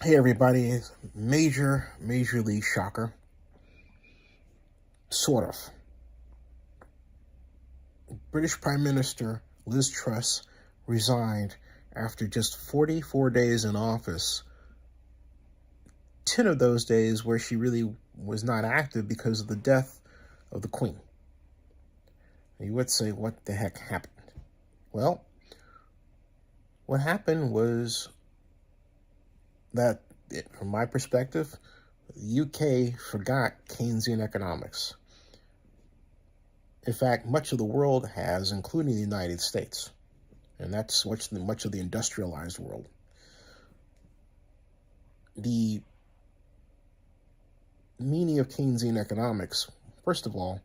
Hey everybody, major league shocker. Sort of. British Prime Minister Liz Truss resigned after just 44 days in office. 10 of those days where she really was not active because of the death of the Queen. You would say, what the heck happened? Well, what happened was that, from my perspective, the UK forgot Keynesian economics. In fact, much of the world has, including the United States, and that's much of the industrialized world. The meaning of Keynesian economics, first of all,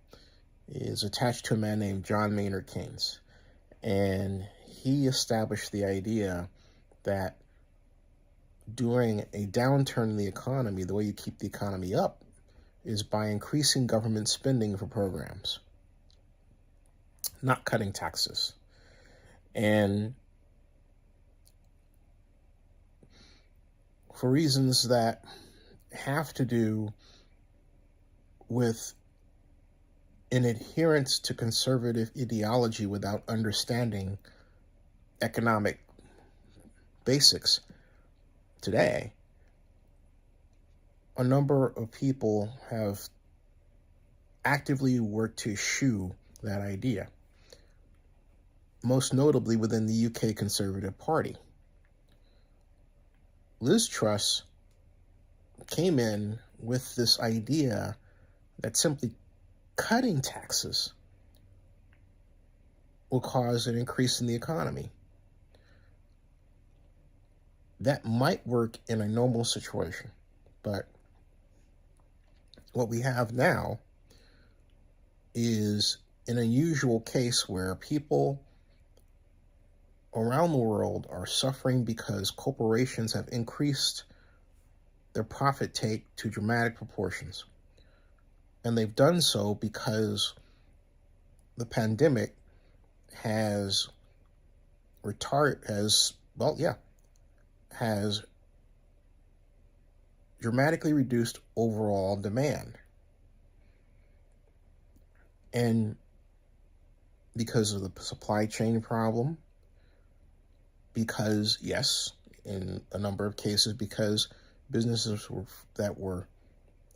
is attached to a man named John Maynard Keynes, and he established the idea that during a downturn in the economy, the way you keep the economy up is by increasing government spending for programs, not cutting taxes. And for reasons that have to do with an adherence to conservative ideology without understanding economic basics today, a number of people have actively worked to eschew that idea, most notably within the UK Conservative Party. Liz Truss came in with this idea that simply cutting taxes will cause an increase in the economy. That might work in a normal situation, but what we have now is an unusual case where people around the world are suffering because corporations have increased their profit take to dramatic proportions. And they've done so because the pandemic has dramatically reduced overall demand. And because of the supply chain problem, because, yes, in a number of cases, because businesses that were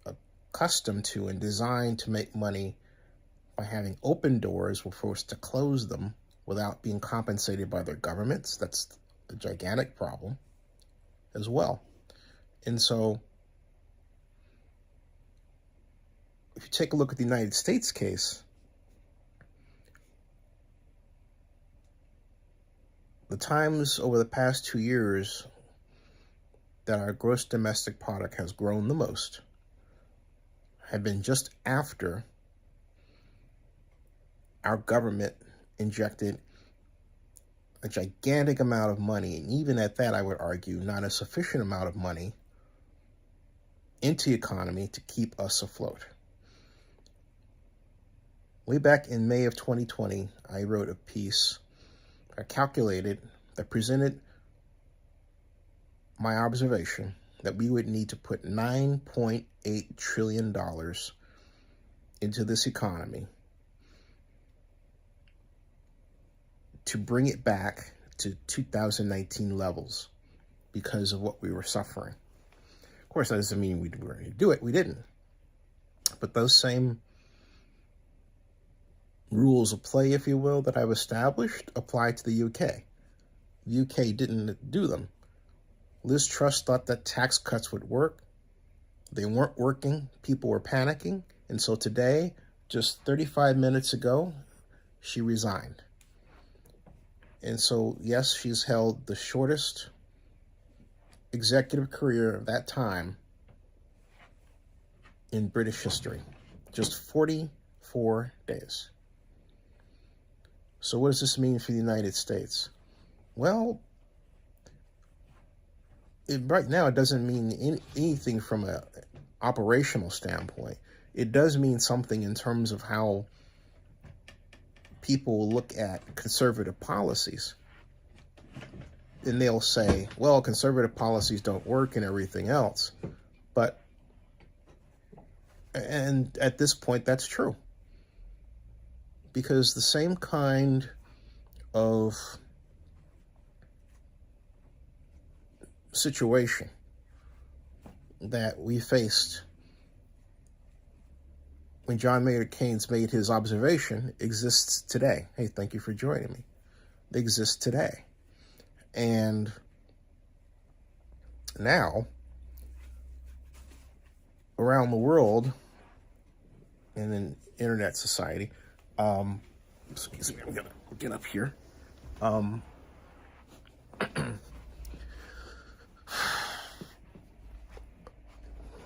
accustomed to and designed to make money by having open doors were forced to close them without being compensated by their governments. That's a gigantic problem as well. And so if you take a look at the United States case, the times over the past 2 years that our gross domestic product has grown the most have been just after our government injected a gigantic amount of money, and even at that, I would argue, not a sufficient amount of money into the economy to keep us afloat. Way back in May of 2020, I wrote a piece I calculated that presented my observation that we would need to put $9.8 trillion into this economy to bring it back to 2019 levels because of what we were suffering. Of course, that doesn't mean we were going to do it. We didn't. But those same rules of play, if you will, that I've established apply to the UK. The UK didn't do them. Liz Truss thought that tax cuts would work. They weren't working. People were panicking. And so today, just 35 minutes ago, she resigned. And so, yes, she's held the shortest executive career of that time in British history. Just 44 days. So what does this mean for the United States? Well, right now it doesn't mean anything from an operational standpoint. It does mean something in terms of how people will look at conservative policies. and they'll say, well, conservative policies don't work and everything else. And at this point, that's true. Because the same kind of situation that we faced when John Maynard Keynes made his observation exists today. Hey, thank you for joining me. It exists today. And now, around the world, in an internet society, excuse me, I'm gonna get up here.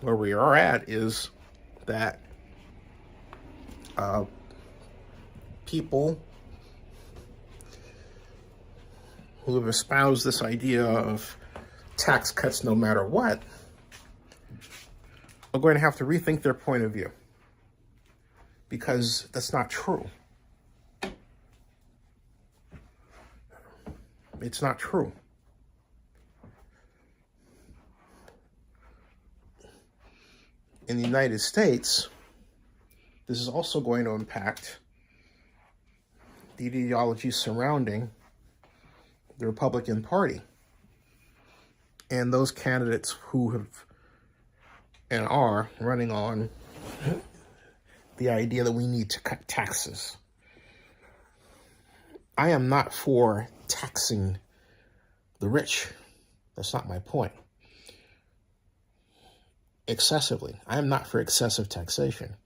Where we are at is that people who have espoused this idea of tax cuts no matter what are going to have to rethink their point of view, because that's not true. It's not true. In the United States, this is also going to impact the ideology surrounding the Republican Party and those candidates who have and are running on the idea that we need to cut taxes. I am not for taxing the rich. That's not my point. Excessively. I am not for excessive taxation.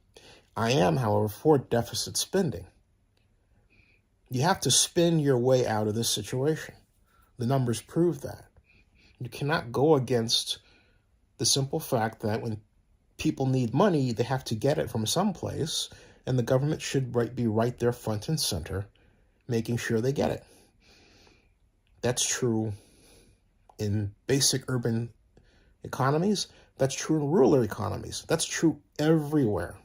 I am, however, for deficit spending. You have to spend your way out of this situation. The numbers prove that. You cannot go against the simple fact that when people need money, they have to get it from someplace, and the government should be right there front and center, making sure they get it. That's true in basic urban economies. That's true in rural economies. That's true everywhere.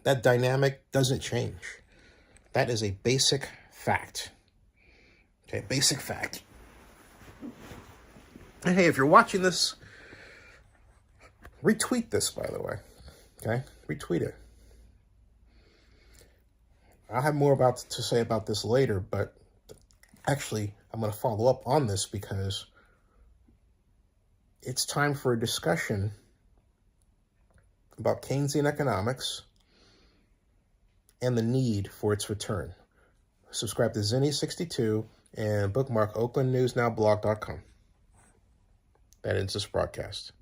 That dynamic doesn't change. That is a basic fact. Okay, basic fact. And hey, if you're watching this, retweet this, by the way. Okay, retweet it. I'll have more to say about this later, but actually, I'm going to follow up on this because it's time for a discussion about Keynesian economics and the need for its return. Subscribe to Zinni62 and bookmark oaklandnewsnowblog.com. That ends this broadcast.